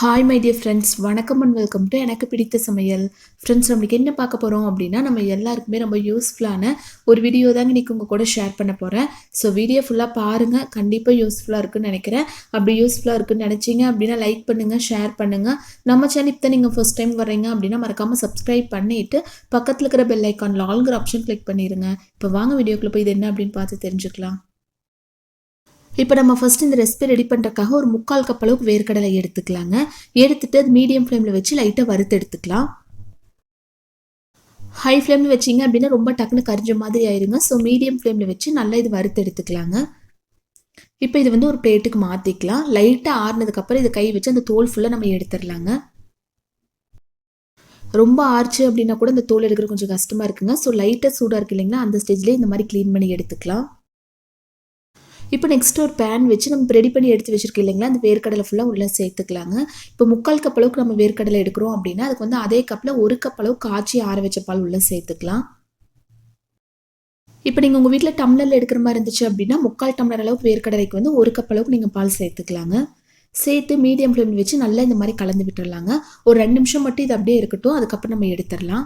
Hi my dear friends, வணக்கம் and welcome to எனக்கு பிடித்த சமையல். ஃப்ரெண்ட்ஸ், நம்மளுக்கு என்ன பார்க்க போகிறோம் அப்படின்னா, நம்ம எல்லாருக்குமே ரொம்ப யூஸ்ஃபுல்லான ஒரு வீடியோ தாங்க இன்றைக்கி உங்கள் கூட ஷேர் பண்ண போகிறேன். ஸோ வீடியோ ஃபுல்லாக பாருங்கள், கண்டிப்பாக யூஸ்ஃபுல்லாக இருக்குன்னு நினைக்கிறேன். அப்படி யூஸ்ஃபுல்லாக இருக்குன்னு நினச்சிங்க அப்படின்னா லைக் பண்ணுங்கள், ஷேர் பண்ணுங்கள். நம்ம சேனல் இப்போ நீங்கள் ஃபர்ஸ்ட் டைம் வர்றீங்க அப்படின்னா மறக்காமல் சப்ஸ்கிரைப் பண்ணிவிட்டு பக்கத்தில் இருக்கிற பெல் ஐக்கானில் ஆல்ங்கிற ஆப்ஷன் கிளிக் பண்ணிடுங்க. இப்போ வாங்க வீடியோக்குள்ளே போய் இது என்ன அப்படின்னு பார்த்து தெரிஞ்சுக்கலாம். இப்போ நம்ம ஃபர்ஸ்ட் இந்த ரெசிபி ரெடி பண்ணுறதுக்காக ஒரு 3/4 கப் அளவுக்கு வேர்க்கடலை எடுத்துக்கலாங்க. எடுத்துட்டு அது மீடியம் ஃப்ளேமில் வச்சு லைட்டாக வறுத்து எடுத்துக்கலாம். ஹை ஃப்ளேமில் வச்சிங்க அப்படின்னா ரொம்ப டக்குன்னு கரிஞ்ச மாதிரி ஆயிருங்க. ஸோ மீடியம் ஃப்ளேமில் வச்சு நல்லா இது வறுத்து எடுத்துக்கலாங்க. இப்போ இது ஒரு பிளேட்டுக்கு மாற்றிக்கலாம். லைட்டாக ஆறுனதுக்கப்புறம் இதை கை வச்சு அந்த தோல் ஃபுல்லாக நம்ம எடுத்துடலாங்க. ரொம்ப ஆறுச்சு அப்படின்னா கூட இந்த தோல் எடுக்கிறது கொஞ்சம் கஷ்டமாக இருக்குங்க. ஸோ லைட்டாக சூடாக இருக்கு இல்லைங்களா, அந்த ஸ்டேஜ்லேயே இந்த மாதிரி க்ளீன் பண்ணி எடுத்துக்கலாம். இப்போ நெக்ஸ்ட் ஒரு பேன் வச்சு நம்ம ரெடி பண்ணி எடுத்து வச்சிருக்கோம் இல்லைங்களா, அந்த வேர்க்கடலை ஃபுல்லாக உள்ளே சேர்த்துக்கலாங்க. இப்போ 3/4 கப் அளவுக்கு நம்ம வேர்க்கடலை எடுக்கிறோம் அப்படின்னா அதுக்கு அதே கப்பில் 1 கப் அளவு காய்ச்சி ஆற வச்ச பால் உள்ளே சேர்த்துக்கலாம். இப்போ நீங்கள் உங்கள் வீட்டில் டம்ளரில் எடுக்கிற மாதிரி இருந்துச்சு அப்படின்னா 3/4 டம்ளர் அளவுக்கு வேர்க்கடலைக்கு 1 கப் அளவுக்கு நீங்கள் பால் சேர்த்துக்கலாங்க. சேர்த்து மீடியம் ஃப்ளேமில் வச்சு நல்லா இந்த மாதிரி கலந்து விட்டுடலாங்க. ஒரு 2 நிமிஷம் மட்டும் இது அப்படியே இருக்கட்டும், அதுக்கப்புறம் நம்ம எடுத்துடலாம்.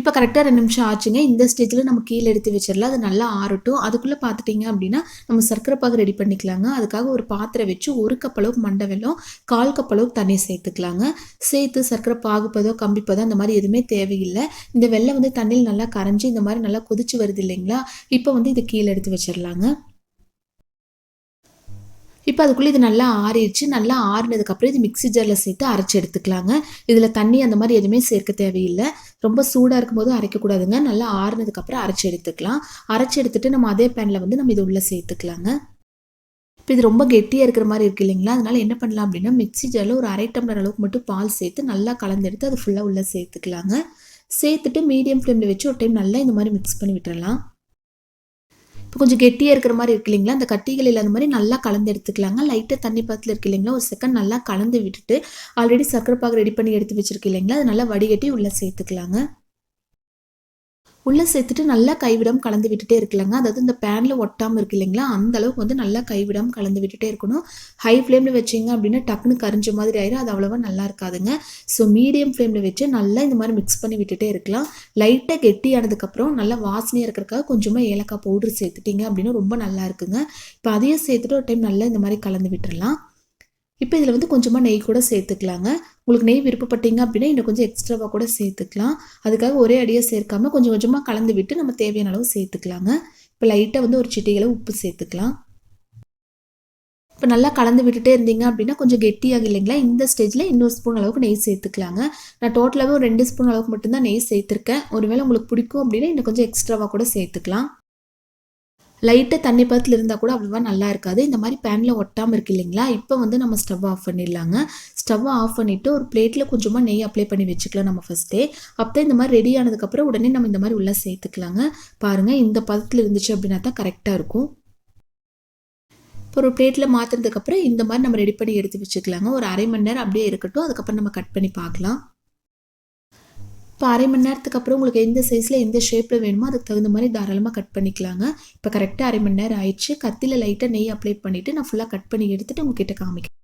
இப்போ கரெக்டாக 2 நிமிஷம் ஆச்சுங்க. இந்த ஸ்டேஜில் நம்ம கீழே எடுத்து வச்சிடலாம். அது நல்லா ஆறட்டும். அதுக்குள்ளே பார்த்துட்டிங்க அப்படின்னா நம்ம சர்க்கரை பாகு ரெடி பண்ணிக்கலாங்க. அதுக்காக ஒரு பாத்திரம் வச்சு 1 கப் அளவுக்கு மண்டை வெல்லம், 1/4 கப் அளவுக்கு தண்ணி சேர்த்துக்கலாங்க. சேர்த்து சர்க்கரை பாகுப்பதோ கம்பிப்பதோ அந்த மாதிரி எதுவுமே தேவையில்லை. இந்த வெல்லம் தண்ணியில் நல்லா கரைஞ்சி இந்த மாதிரி நல்லா கொதிச்சு வருது இல்லைங்களா, இப்போ இதை கீழே எடுத்து வச்சிடலாங்க. இப்போ அதுக்குள்ளே இது நல்லா ஆறிடுச்சு. நல்லா ஆறினதுக்கப்புறம் இது மிக்ஸி ஜாரில் சேர்த்து அரைச்சி எடுத்துக்கலாங்க. இதில் தண்ணி அந்த மாதிரி எதுவுமே சேர்க்க தேவையில்லை. ரொம்ப சூடாக இருக்கும்போது அரைக்கக்கூடாதுங்க. நல்லா ஆறினதுக்கப்புறம் அரைச்சி எடுத்துக்கலாம். அரைச்சி எடுத்துகிட்டு நம்ம அதே பேனில் நம்ம இது உள்ளே சேர்த்துக்கலாங்க. இப்போ இது ரொம்ப கெட்டியாக இருக்கிற மாதிரி இருக்குது இல்லைங்களா, அதனால் என்ன பண்ணலாம் அப்படின்னா மிக்ஸி ஜாரில் ஒரு 1/2 டம்ளர் அளவுக்கு மட்டும் பால் சேர்த்து நல்லா கலந்தெடுத்து அது ஃபுல்லாக உள்ளே சேர்த்துக்கலாங்க. சேர்த்துட்டு மீடியம் ஃப்ளேமில் வச்சு ஒரு டைம் நல்லா இந்த மாதிரி மிக்ஸ் பண்ணி விட்டுறலாம். இப்போ கொஞ்சம் கெட்டியாக இருக்கிற மாதிரி இருக்கு இல்லைங்களா, அந்த கட்டிகள் இல்லாத மாதிரி நல்லா கலந்து எடுத்துக்கலாங்க. லைட்டாக தண்ணி பாத்தில் இருக்கு இல்லைங்களா, ஒரு செகண்ட் நல்லா கலந்து விட்டுட்டு ஆல்ரெடி சர்க்கரை பாகு ரெடி பண்ணி எடுத்து வச்சிருக்கு இல்லைங்களா, அது நல்லா வடிகட்டி உள்ளே சேர்த்துக்கலாங்க. உள்ளே சேர்த்துட்டு நல்லா கைவிடாமல் கலந்து விட்டுட்டே இருக்கலாங்க. அதாவது இந்த பேனில் ஒட்டாமல் இருக்கு இல்லைங்களா, அந்த அளவுக்கு நல்லா கைவிடாமல் கலந்து விட்டுட்டே இருக்கணும். ஹை ஃப்ளேமில் வச்சிங்க அப்படின்னா டக்குன்னு கரிஞ்ச மாதிரி ஆயிரும், அது அவ்வளோவா நல்லா இருக்காதுங்க. ஸோ மீடியம் ஃப்ளேமில் வச்சு நல்லா இந்த மாதிரி மிக்ஸ் பண்ணி விட்டுட்டே இருக்கலாம். லைட்டாக கெட்டியானதுக்கப்புறம் நல்லா வாசனையாக இருக்கிறதுக்காக கொஞ்சமாக ஏலக்காய் பவுடர் சேர்த்துட்டிங்க அப்படின்னா ரொம்ப நல்லா இருக்குங்க. இப்போ அதையும் சேர்த்துட்டு ஒரு டைம் நல்லா இந்த மாதிரி கலந்து விட்டுடலாம். இப்போ இதில் கொஞ்சமாக நெய் கூட சேர்த்துக்கலாங்க. உங்களுக்கு நெய் விருப்பப்பட்டீங்க அப்படின்னா இன்னும் கொஞ்சம் எக்ஸ்ட்ராவாக கூட சேர்த்துக்கலாம். அதுக்காக ஒரே அடியாக சேர்க்காம கொஞ்சம் கொஞ்சமாக கலந்து விட்டு நம்ம தேவையான அளவு சேர்த்துக்கலாங்க. இப்போ லைட்டாக ஒரு சிட்டிகளை உப்பு சேர்த்துக்கலாம். இப்போ நல்லா கலந்து விட்டுட்டே இருந்தீங்க அப்படின்னா கொஞ்சம் கெட்டியாக இல்லைங்களா, இந்த ஸ்டேஜில் இன்னொரு ஸ்பூன் அளவுக்கு நெய் சேர்த்துக்கலாங்க. நான் டோட்டலாகவே ஒரு 2 ஸ்பூன் அளவுக்கு மட்டும்தான் நெய் சேர்த்துருக்கேன். ஒருவேளை உங்களுக்கு பிடிக்கும் அப்படின்னா இன்னும் கொஞ்சம் எக்ஸ்ட்ராவாக கூட சேர்த்துக்கலாம். லைட்டாக தண்ணி பதத்தில் இருந்தால் கூட அவ்வளோவா நல்லா இருக்காது. இந்த மாதிரி பேனில் ஒட்டாமல் இருக்கு இல்லைங்களா, இப்போ நம்ம ஸ்டவ் ஆஃப் பண்ணிடலாங்க. ஸ்டவ் ஆஃப் பண்ணிவிட்டு ஒரு பிளேட்டில் கொஞ்சமாக நெய் அப்ளை பண்ணி வச்சுக்கலாம் நம்ம ஃபஸ்ட்டே. அப்போ இந்த மாதிரி ரெடி ஆனதுக்கப்புறம் உடனே நம்ம இந்த மாதிரி உள்ளே சேர்த்துக்கலாங்க. பாருங்கள், இந்த பதத்தில் இருந்துச்சு அப்படின்னா தான் கரெக்டாக இருக்கும். இப்போ ஒரு பிளேட்டில் மாற்றுறதுக்கப்புறம் இந்த மாதிரி நம்ம ரெடி பண்ணி எடுத்து வச்சுக்கலாங்க. ஒரு 1/2 மணி நேரம் அப்படியே இருக்கட்டும், அதுக்கப்புறம் நம்ம கட் பண்ணி பார்க்கலாம். இப்போ 1/2 மணி நேரத்துக்கு அப்புறம் உங்களுக்கு எந்த சைஸில் எந்த ஷேப்பில் வேணுமோ அதுக்கு தகுந்த மாதிரி தாராளமாக கட் பண்ணிக்கலாங்க. இப்போ கரெக்டாக 1/2 மணி நேரம் ஆயிடுச்சு. கத்தியில் லைட்டாக நெய் அப்ளை பண்ணிவிட்டு நான் ஃபுல்லாக கட் பண்ணி எடுத்துகிட்டு உங்ககிட்ட காமிக்கிறேன்.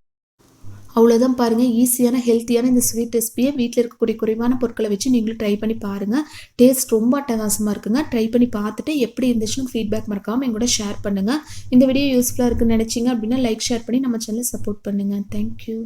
அவ்வளோதான் பாருங்கள், ஈஸியான ஹெல்த்தியான இந்த ஸ்வீட் ரெசிபியை வீட்டில் இருக்கக்கூடிய குறைவான பொருட்களை வச்சு நீங்களும் ட்ரை பண்ணி பாருங்கள். டேஸ்ட் ரொம்ப அட்டகாசமாக இருக்குங்க. ட்ரை பண்ணி பார்த்துட்டு எப்படி இருந்துச்சுன்னு ஃபீட்பேக் மறக்காமல் எங்கூட ஷேர் பண்ணுங்கள். இந்த வீடியோ யூஸ்ஃபுல்லாக இருக்குன்னு நினச்சிங்க அப்படின்னா லைக் ஷேர் பண்ணி நம்ம சேனலை சப்போர்ட் பண்ணுங்கள். தேங்க்யூ.